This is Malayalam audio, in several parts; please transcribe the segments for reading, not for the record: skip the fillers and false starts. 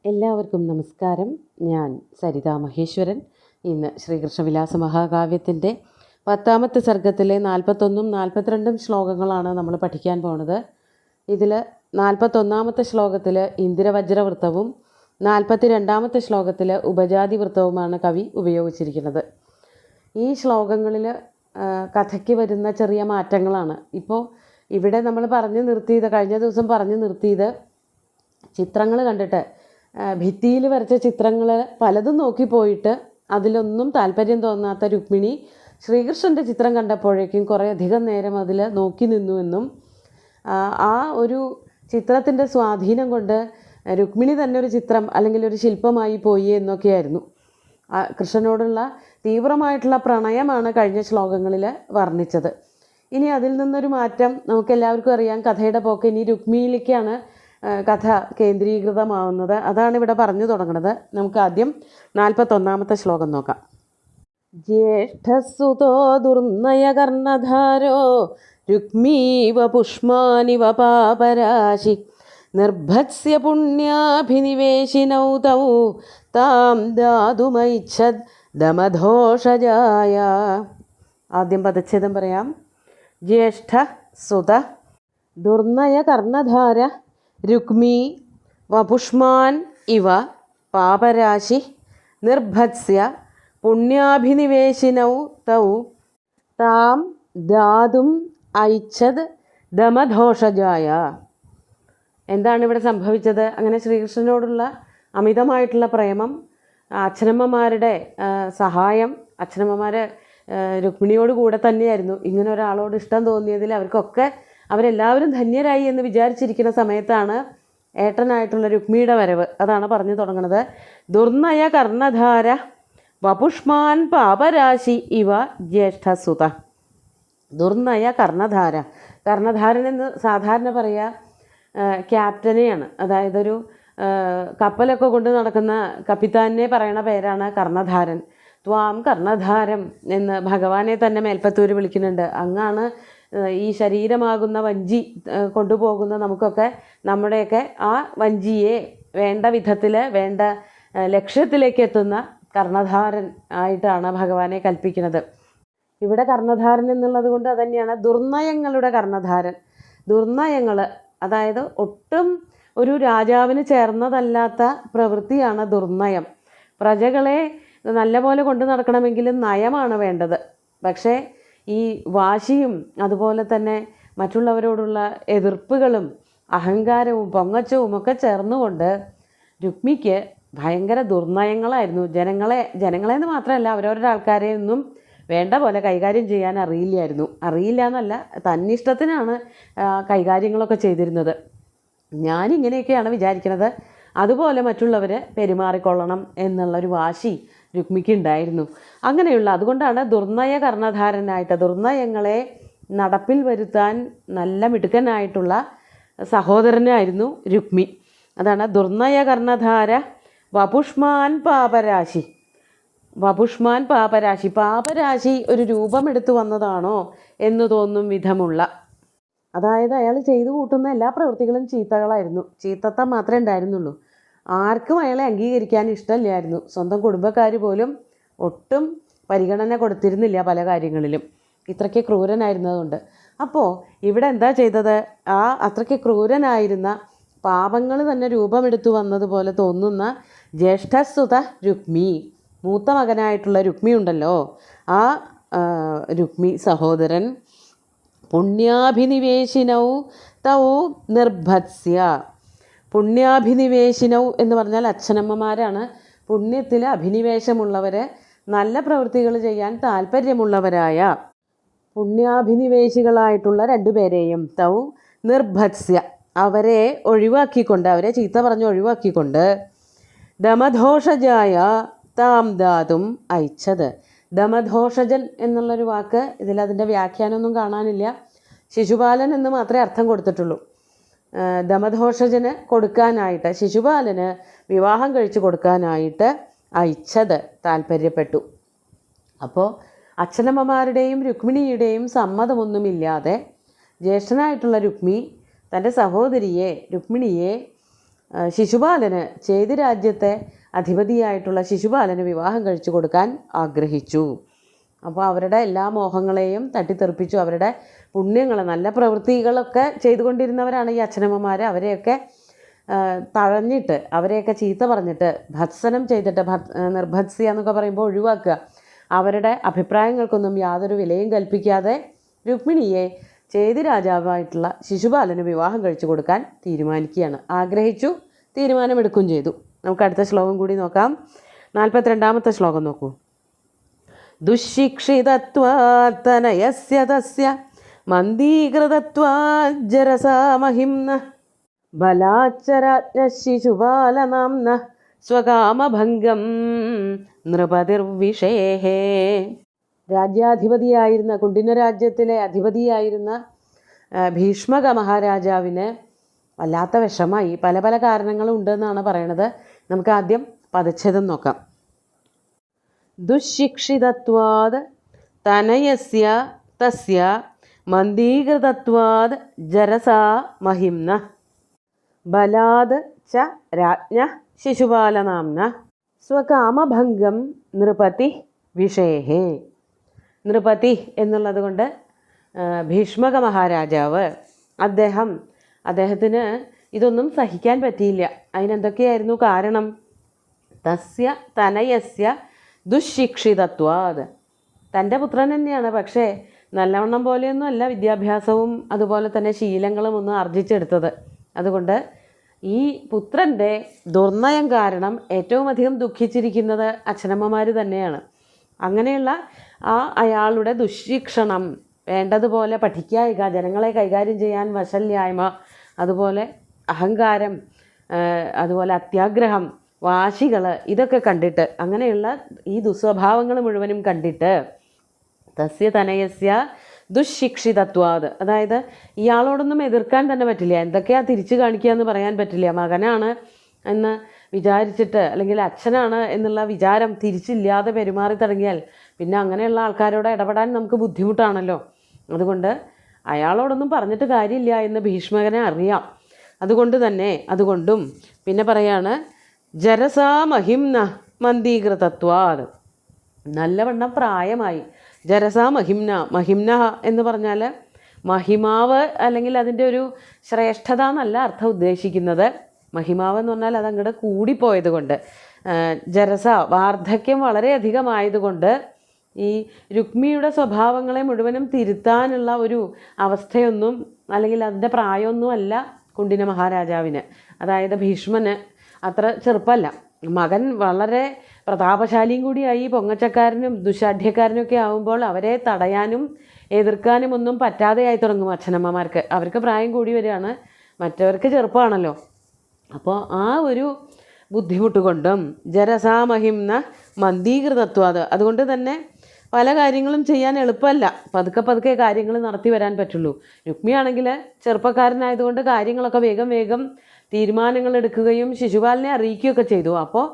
എല്ലാവർക്കും നമസ്കാരം. ഞാൻ സരിതാ മഹേശ്വരൻ. ഇന്ന് ശ്രീകൃഷ്ണവിലാസ മഹാകാവ്യത്തിൻ്റെ 10ാമത്തെ സർഗത്തിലെ 41ഉം 42ഉം ശ്ലോകങ്ങളാണ് നമ്മൾ പഠിക്കാൻ പോണത്. ഇതിൽ 41ാമത്തെ ശ്ലോകത്തിൽ ഇന്ദിരവജ്രവൃത്തവും 42ാമത്തെ ശ്ലോകത്തിൽ ഉപജാതി വൃത്തവുമാണ് കവി ഉപയോഗിച്ചിരിക്കുന്നത്. ഈ ശ്ലോകങ്ങളിൽ കഥയ്ക്ക് വരുന്ന ചെറിയ മാറ്റങ്ങളാണ്. ഇപ്പോൾ ഇവിടെ നമ്മൾ കഴിഞ്ഞ ദിവസം പറഞ്ഞു നിർത്തിയത് ചിത്രങ്ങൾ കണ്ടിട്ട്, ഭിത്തിയിൽ വരച്ച ചിത്രങ്ങൾ പലതും നോക്കിപ്പോയിട്ട് അതിലൊന്നും താല്പര്യം തോന്നാത്ത രുക്മിണി ശ്രീകൃഷ്ണൻ്റെ ചിത്രം കണ്ടപ്പോഴേക്കും കുറേയധികം നേരം അതിൽ നോക്കി നിന്നുവെന്നും ആ ഒരു ചിത്രത്തിൻ്റെ സ്വാധീനം കൊണ്ട് രുക്മിണി തന്നെ ഒരു ചിത്രം അല്ലെങ്കിൽ ഒരു ശില്പമായി പോയി എന്നൊക്കെയായിരുന്നു. കൃഷ്ണനോടുള്ള തീവ്രമായിട്ടുള്ള പ്രണയമാണ് കഴിഞ്ഞ ശ്ലോകങ്ങളിൽ വർണ്ണിച്ചത്. ഇനി അതിൽ നിന്നൊരു മാറ്റം നമുക്കെല്ലാവർക്കും അറിയാം. കഥയുടെ പോക്ക് ഇനി രുക്മിണിയിലേക്കാണ് കഥ കേന്ദ്രീകൃതമാവുന്നത്. അതാണ് ഇവിടെ പറഞ്ഞു തുടങ്ങുന്നത്. നമുക്ക് ആദ്യം 41ാമത്തെ ശ്ലോകം നോക്കാം. ജ്യേഷ്ഠസുതോ ദുർനയ കർണധാരോ രുക്മീവ പുഷ്മാനിവ പാപരാശി നിർഭത്സ്യ പുണ്യാഭിനിവേശിനൗ തൗ താം ദാതുമൈച്ഛദ് ദമധോഷജായ. ആദ്യം പദച്ഛേദം പറയാം. ജ്യേഷ്ഠ സുത ദുർനയ കർണധാര രുക്മീ വപുഷ്മാൻ ഇവ പാപരാശി നിർഭത്സ്യ പുണ്യാഭിനിവേശിനൗ തൗ താം ദാതും ഐച്ഛദ് ദമധോഷജായ. എന്താണ് ഇവിടെ സംഭവിച്ചത്? അങ്ങനെ ശ്രീകൃഷ്ണനോടുള്ള അമിതമായിട്ടുള്ള പ്രേമം, അച്ഛനമ്മമാരുടെ സഹായം, അച്ഛനമ്മമാർ രുക്മിണിയോട് കൂടെ തന്നെയായിരുന്നു. ഇങ്ങനെ ഒരാളോട് ഇഷ്ടം തോന്നിയതിൽ അവരെല്ലാവരും ധന്യരായി എന്ന് വിചാരിച്ചിരിക്കുന്ന സമയത്താണ് ഏട്ടനായിട്ടുള്ള രുക്മിണിയുടെ വരവ്. അതാണ് പറഞ്ഞു തുടങ്ങുന്നത്. ദുർനയ കർണധാര വപുഷ്മാൻ പാപരാശി ഇവ ജ്യേഷ്ഠസുത. ദുർനയ കർണധാര. കർണധാരൻ എന്ന് സാധാരണ പറയുക ക്യാപ്റ്റനെയാണ്. അതായത് ഒരു കപ്പലൊക്കെ കൊണ്ട് നടക്കുന്ന കപ്പിത്താനെ പറയണ പേരാണ് കർണധാരൻ. ത്വാം കർണധാരം എന്ന് ഭഗവാനെ തന്നെ മേൽപ്പത്തൂർ വിളിക്കുന്നുണ്ട്. അങ്ങാണ് ഈ ശരീരമാകുന്ന വഞ്ചി കൊണ്ടുപോകുന്ന നമ്മുടെയൊക്കെ ആ വഞ്ചിയെ വേണ്ട വിധത്തിൽ വേണ്ട ലക്ഷ്യത്തിലേക്ക് എത്തുന്ന കർണധാരൻ ആയിട്ടാണ് ഭഗവാനെ കൽപ്പിക്കുന്നത്. ഇവിടെ കർണധാരൻ എന്നുള്ളത് കൊണ്ട് അതുതന്നെയാണ് ദുർനയങ്ങളുടെ കർണധാരൻ. ദുർനയങ്ങൾ, അതായത് ഒട്ടും ഒരു രാജാവിന് ചേർന്നതല്ലാത്ത പ്രവൃത്തിയാണ് ദുർനയം. പ്രജകളെ നല്ലപോലെ കൊണ്ടു നടക്കണമെങ്കിൽ നയമാണ് വേണ്ടത്. പക്ഷേ ഈ വാശിയും അതുപോലെ തന്നെ മറ്റുള്ളവരോടുള്ള എതിർപ്പുകളും അഹങ്കാരവും പൊങ്ങച്ചവും ഒക്കെ ചേർന്നുകൊണ്ട് രുക്മിക്ക് ഭയങ്കര ദുർനയങ്ങളായിരുന്നു. ജനങ്ങളെന്ന് മാത്രമല്ല അവരവരുടെ ആൾക്കാരെയൊന്നും വേണ്ട പോലെ കൈകാര്യം ചെയ്യാൻ അറിയില്ല എന്നല്ല, തന്നിഷ്ടത്തിനാണ് കൈകാര്യങ്ങളൊക്കെ ചെയ്തിരുന്നത്. ഞാനിങ്ങനെയൊക്കെയാണ് വിചാരിക്കുന്നത്, അതുപോലെ മറ്റുള്ളവർ പെരുമാറിക്കൊള്ളണം എന്നുള്ളൊരു വാശി രുക്മിക്ക് ഉണ്ടായിരുന്നു. അതുകൊണ്ടാണ് ദുർനയ കർണധാരനായിട്ട്, ദുർനയങ്ങളെ നടപ്പിൽ വരുത്താൻ നല്ല മിടുക്കനായിട്ടുള്ള സഹോദരനായിരുന്നു രുക്മി. അതാണ് ദുർനയ കർണധാര വപുഷ്മാൻ പാപരാശി. വപുഷ്മാൻ പാപരാശി. പാപരാശി ഒരു രൂപമെടുത്തു വന്നതാണോ എന്ന് തോന്നും വിധമുള്ള, അതായത് അയാൾ ചെയ്തു കൂട്ടുന്ന എല്ലാ പ്രവൃത്തികളും ചീത്തകളായിരുന്നു. ചീത്തത്തം മാത്രമേ ഉണ്ടായിരുന്നുള്ളൂ. ആർക്കും അയാളെ അംഗീകരിക്കാൻ ഇഷ്ടമില്ലായിരുന്നു. സ്വന്തം കുടുംബക്കാർ പോലും ഒട്ടും പരിഗണന കൊടുത്തിരുന്നില്ല പല കാര്യങ്ങളിലും, ഇത്രയ്ക്ക് ക്രൂരനായിരുന്നതുകൊണ്ട്. അപ്പോൾ ഇവിടെ എന്താ ചെയ്തത്? അത്രയ്ക്ക് ക്രൂരനായിരുന്ന, പാപങ്ങൾ തന്നെ രൂപമെടുത്തു വന്നതുപോലെ തോന്നുന്ന ജ്യേഷ്ഠസുത രുക്മി, മൂത്ത മകനായിട്ടുള്ള രുക്മി ഉണ്ടല്ലോ, ആ രുക്മി സഹോദരൻ പുണ്യാഭിനിവേശിനൗ തൗ നിർഭത്സ്യ. പുണ്യാഭിനിവേശിനൗ എന്ന് പറഞ്ഞാൽ അച്ഛനമ്മമാരാണ്. പുണ്യത്തിൽ അഭിനിവേശമുള്ളവർ, നല്ല പ്രവൃത്തികൾ ചെയ്യാൻ താല്പര്യമുള്ളവരായ പുണ്യാഭിനിവേശികളായിട്ടുള്ള രണ്ടുപേരെയും തൗ നിർഭത്സ്യ, അവരെ ചീത്ത പറഞ്ഞ് ഒഴിവാക്കിക്കൊണ്ട് ദമധോഷജായ താം ദാതും ഐച്ഛദ്. ദമധോഷജൻ എന്നുള്ളൊരു വാക്ക് ഇതിലതിൻ്റെ വ്യാഖ്യാനമൊന്നും കാണാനില്ല. ശിശുപാലൻ എന്ന് മാത്രമേ അർത്ഥം കൊടുത്തിട്ടുള്ളൂ. ദമധോഷജന് കൊടുക്കാനായിട്ട്, ശിശുപാലന് വിവാഹം കഴിച്ചു കൊടുക്കാനായിട്ട് ഐച്ഛദ് താല്പര്യപ്പെട്ടു. അപ്പോൾ അച്ഛനമ്മമാരുടെയും രുക്മിണിയുടെയും സമ്മതമൊന്നുമില്ലാതെ ജ്യേഷ്ഠനായിട്ടുള്ള രുക്മി തൻ്റെ സഹോദരിയെ രുക്മിണിയെ ശിശുപാലന് ചേതി രാജ്യത്തെ അധിപതിയായിട്ടുള്ള ശിശുപാലന് വിവാഹം കഴിച്ചു കൊടുക്കാൻ ആഗ്രഹിച്ചു. അപ്പോൾ അവരുടെ എല്ലാ മോഹങ്ങളെയും തട്ടിത്തെറിപ്പിച്ചു. അവരുടെ പുണ്യങ്ങൾ, നല്ല പ്രവൃത്തികളൊക്കെ ചെയ്തുകൊണ്ടിരുന്നവരാണ് ഈ അച്ഛനമ്മമാർ. അവരെയൊക്കെ തഴഞ്ഞിട്ട്, അവരെയൊക്കെ ചീത്ത പറഞ്ഞിട്ട്, ഭത്സനം ചെയ്തിട്ട്, നിർഭത്സ്യ എന്നൊക്കെ പറയുമ്പോൾ ഒഴിവാക്കുക, അവരുടെ അഭിപ്രായങ്ങൾക്കൊന്നും യാതൊരു വിലയും കൽപ്പിക്കാതെ രുക്മിണിയെ ചേതി രാജാവായിട്ടുള്ള ശിശുപാലന് വിവാഹം കഴിച്ചു കൊടുക്കാൻ തീരുമാനിക്കുകയാണ്. ആഗ്രഹിച്ചു, തീരുമാനമെടുക്കുകയും ചെയ്തു. നമുക്ക് അടുത്ത ശ്ലോകം കൂടി നോക്കാം. 42-ാമത്തെ ശ്ലോകം നോക്കൂ. ദുഃശിക്ഷിതത്വാത്തനയസ്യ തസ്യ മന്ദീകൃതത്വാജ്ജരസാ മഹിംന ബലാച്ചരാജ്ഞ ശിശുപാലനാംന സ്വകാമഭംഗം നൃപതിർവിഷേഹേ. രാജ്യാധിപതിയായിരുന്ന, കുണ്ടിന രാജ്യത്തിലെ അധിപതിയായിരുന്ന ഭീഷ്മക മഹാരാജാവിന് വല്ലാത്ത വിഷമായി. പല പല കാരണങ്ങളും ഉണ്ടെന്നാണ് പറയണത്. നമുക്ക് ആദ്യം പദച്ഛേദം നോക്കാം. ദുഃശിക്ഷിതത്വാത് തനയസ്യ തസ്യ മന്ദീകൃതത്വാത് ജരസാ മഹിംന ബലാത് ച രാജ്ഞ ശിശുപാലനാംന സ്വകാമഭംഗം നൃപതി വിഷേഹേ. നൃപതി എന്നുള്ളത് കൊണ്ട് ഭീഷ്മക മഹാരാജാവ്, അദ്ദേഹത്തിന് ഇതൊന്നും സഹിക്കാൻ പറ്റിയില്ല. അതിനെന്തൊക്കെയായിരുന്നു കാരണം? തസ്യ തനയസ്യ ദുഃശിക്ഷിതത്വാത്. തൻ്റെ പുത്രൻ തന്നെയാണ്, പക്ഷേ നല്ലവണ്ണം പോലെയൊന്നുമല്ല വിദ്യാഭ്യാസവും അതുപോലെ തന്നെ ശീലങ്ങളും ഒന്നും ആർജിച്ചെടുത്തത്. അതുകൊണ്ട് ഈ പുത്രൻ്റെ ദുർനയം കാരണം ഏറ്റവും അധികം ദുഃഖിച്ചിരിക്കുന്നത് അച്ഛനമ്മമാർ തന്നെയാണ്. അങ്ങനെയുള്ള അയാളുടെ ദുഃശിക്ഷണം, വേണ്ടതുപോലെ പഠിക്കായിക, ജനങ്ങളെ കൈകാര്യം ചെയ്യാൻ വശല്യായ്മ, അതുപോലെ അഹങ്കാരം, അതുപോലെ അത്യാഗ്രഹം, വാശികൾ, ഇതൊക്കെ കണ്ടിട്ട്, അങ്ങനെയുള്ള ഈ ദുസ്വഭാവങ്ങൾ മുഴുവനും കണ്ടിട്ട് തസ്യ തനയസ്യ ദുഃശിക്ഷിതത്വാത്, അതായത് ഇയാളോടൊന്നും എതിർക്കാൻ തന്നെ പറ്റില്ല, എന്തൊക്കെയാ തിരിച്ചു കാണിക്കുക എന്ന് പറയാൻ പറ്റില്ല. മകനാണ് എന്ന് വിചാരിച്ചിട്ട്, അല്ലെങ്കിൽ അച്ഛനാണ് എന്നുള്ള വിചാരം തിരിച്ചില്ലാതെ പെരുമാറി തുടങ്ങിയാൽ പിന്നെ അങ്ങനെയുള്ള ആൾക്കാരോട് ഇടപെടാൻ നമുക്ക് ബുദ്ധിമുട്ടാണല്ലോ. അതുകൊണ്ട് അയാളോടൊന്നും പറഞ്ഞിട്ട് കാര്യമില്ല എന്ന് ഭീഷ്മകനെ അറിയാം. അതുകൊണ്ടും പിന്നെ പറയാണ് ജരസാ മഹിംന മന്ദീകൃതത്വാത്, നല്ലവണ്ണം പ്രായമായി. ജരസാ മഹിംന എന്ന് പറഞ്ഞാൽ മഹിമാവ്, അല്ലെങ്കിൽ അതിൻ്റെ ഒരു ശ്രേഷ്ഠത എന്നല്ല അർത്ഥം ഉദ്ദേശിക്കുന്നത്. മഹിമാവ് എന്ന് പറഞ്ഞാൽ അതങ്ങോട്ട് കൂടിപ്പോയത് കൊണ്ട്, ജരസ വാർദ്ധക്യം വളരെയധികമായതുകൊണ്ട് ഈ രുക്മിയുടെ സ്വഭാവങ്ങളെ മുഴുവനും തിരുത്താനുള്ള ഒരു അവസ്ഥയൊന്നും, അല്ലെങ്കിൽ അതിൻ്റെ പ്രായമൊന്നും അല്ല കുണ്ടിന മഹാരാജാവിന്. അതായത് ഭീഷ്മന് അത്ര ചെറുപ്പമല്ല. മകൻ വളരെ പ്രതാപശാലിയും കൂടിയായി. പൊങ്ങച്ചക്കാരനും ദുശാഠ്യക്കാരനും ഒക്കെ ആകുമ്പോൾ അവരെ തടയാനും എതിർക്കാനും ഒന്നും പറ്റാതെയായി തുടങ്ങും അച്ഛനമ്മമാർക്ക്. അവർക്ക് പ്രായം കൂടി വരികയാണ്, മറ്റവർക്ക് ചെറുപ്പമാണല്ലോ. അപ്പോൾ ആ ഒരു ബുദ്ധിമുട്ട് കൊണ്ടും ജരസാമഹിംന മന്ദീകൃതത്വാത്, അതുകൊണ്ട് തന്നെ പല കാര്യങ്ങളും ചെയ്യാൻ എളുപ്പമല്ല. പതുക്കെ കാര്യങ്ങൾ നടത്തി വരാൻ പറ്റുള്ളൂ. രുക്മിയാണെങ്കിൽ ചെറുപ്പക്കാരനായതുകൊണ്ട് കാര്യങ്ങളൊക്കെ വേഗം തീരുമാനങ്ങൾ എടുക്കുകയും ശിശുപാലനെ അറിയിക്കുകയൊക്കെ ചെയ്തു. അപ്പോൾ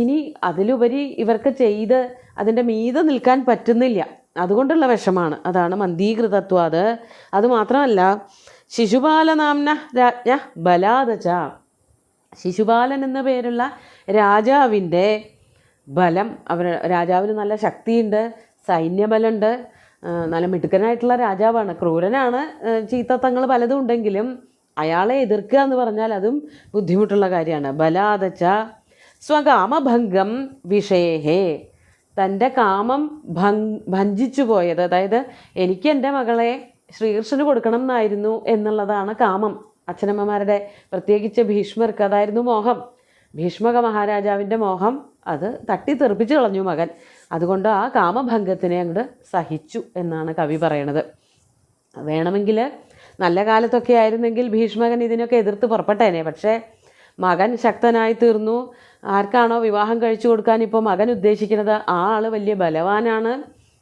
ഇനി അതിലുപരി ഇവർക്ക് ചെയ്ത് അതിൻ്റെ മീതെ നിൽക്കാൻ പറ്റുന്നില്ല. അതുകൊണ്ടുള്ള വിഷമാണ്. അതാണ് മന്ദീകൃതത്വാത്. അതുമാത്രമല്ല ശിശുപാലനാംന രാജ്ഞ ബലാദച, ശിശുപാലൻ എന്ന പേരുള്ള രാജാവിൻ്റെ ബലം, രാജാവിന് നല്ല ശക്തിയുണ്ട്, സൈന്യബലമുണ്ട്, നല്ല മിടുക്കനായിട്ടുള്ള രാജാവാണ്. ക്രൂരനാണ്, ചീത്തത്തങ്ങൾ പലതും ഉണ്ടെങ്കിലും അയാളെ എതിർക്കുക എന്ന് പറഞ്ഞാൽ അതും ബുദ്ധിമുട്ടുള്ള കാര്യമാണ്. ബലാദച്ച സ്വകാമഭംഗം വിഷേഹേ, തൻ്റെ കാമം ഭഞ്ജിച്ചു പോയത്, അതായത് എനിക്ക് എൻ്റെ മകളെ ശ്രീകൃഷ്ണന് കൊടുക്കണം എന്നായിരുന്നു എന്നുള്ളതാണ് കാമം. അച്ഛനമ്മമാരുടെ, പ്രത്യേകിച്ച് ഭീഷ്മർക്ക് അതായിരുന്നു മോഹം. ഭീഷ്മക മഹാരാജാവിൻ്റെ മോഹം അത് തട്ടിത്തെറിപ്പിച്ച് കളഞ്ഞു മകൻ. അതുകൊണ്ട് ആ കാമഭംഗത്തിനെ അങ്ങോട്ട് സഹിച്ചു എന്നാണ് കവി പറയണത്. വേണമെങ്കിൽ നല്ല കാലത്തൊക്കെ ആയിരുന്നെങ്കിൽ ഭീഷ്മകൻ ഇതിനൊക്കെ എതിർത്ത് പുറപ്പെട്ടേനെ. പക്ഷേ മകൻ ശക്തനായി തീർന്നു. ആർക്കാണോ വിവാഹം കഴിച്ചു കൊടുക്കാൻ ഇപ്പോൾ മകൻ ഉദ്ദേശിക്കുന്നത് ആ ആൾ വലിയ ബലവാനാണ്.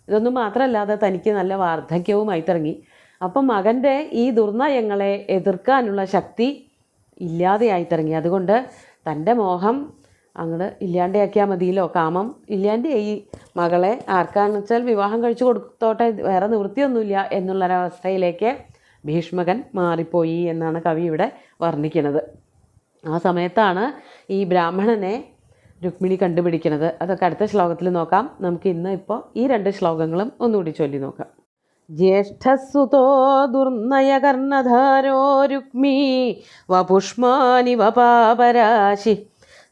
ഇതൊന്നും മാത്രമല്ലാതെ തനിക്ക് നല്ല വാർദ്ധക്യവുമായി തുടങ്ങി. അപ്പം മകൻ്റെ ഈ ദുർനയങ്ങളെ എതിർക്കാനുള്ള ശക്തി ഇല്ലാതെയായി തുടങ്ങി. അതുകൊണ്ട് തൻ്റെ മോഹം അങ്ങോട്ട് ഇല്ലാണ്ടാക്കിയാൽ മതിയല്ലോ, കാമം ഇല്ലാണ്ടായി. മകളെ ആർക്കാന്ന് വെച്ചാൽ വിവാഹം കഴിച്ചു കൊടുത്തോട്ടെ, വേറെ നിവൃത്തിയൊന്നുമില്ല എന്നുള്ളൊരവസ്ഥയിലേക്ക് ഭീഷ്മകൻ മാറിപ്പോയി എന്നാണ് കവി ഇവിടെ വർണ്ണിക്കുന്നത്. ആ സമയത്താണ് ഈ ബ്രാഹ്മണനെ രുക്മിണി കണ്ടുപിടിക്കുന്നത്. അതൊക്കെ അടുത്ത ശ്ലോകത്തിൽ നോക്കാം. നമുക്ക് ഇന്ന് ഇപ്പോൾ ഈ 2 ശ്ലോകങ്ങളും ഒന്നുകൂടി ചൊല്ലി നോക്കാം. ജ്യേഷ്ഠസുതോ ദുർനയകർണധാരോ രുക്മീ വപുഷ്മാനിവ പാപരാശി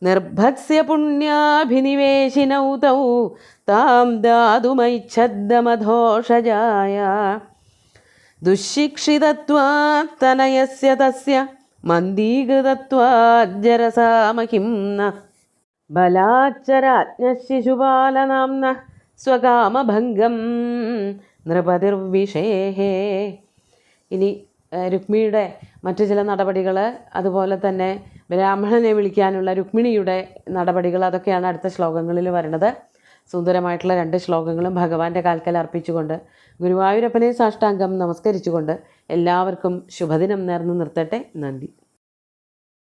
നിർഭത്സ്യ പുണ്യാഭിനിവേശിനൗ തൗ താം ദാതുമൈച്ഛദ്ദമധോഷജായ ദുഃശിക്ഷിതത്വാത്തനയസ്യ തസ്യ മന്ദീകൃതത്വാജ്ജരസാമഹിംന ബലാച്ചരാജ്ഞശിശുപാലനാംന സ്വകാമഭംഗം നൃപതിർവിഷേഹേ. ഇനി രുക്മിണിയുടെ മറ്റു ചില നടപടികൾ, അതുപോലെ തന്നെ ബ്രാഹ്മണനെ വിളിക്കാനുള്ള രുക്മിണിയുടെ നടപടികൾ, അതൊക്കെയാണ് അടുത്ത ശ്ലോകങ്ങളിൽ വരുന്നത്. സുന്ദരമായിട്ടുള്ള 2 ശ്ലോകങ്ങളും ഭഗവാന്റെ കാൽക്കൽ അർപ്പിച്ചുകൊണ്ട് ഗുരുവായൂരപ്പനെ സാഷ്ടാംഗം നമസ്കരിച്ചുകൊണ്ട് എല്ലാവർക്കും ശുഭദിനം നേർന്നു നിർത്തട്ടെ. നന്ദി.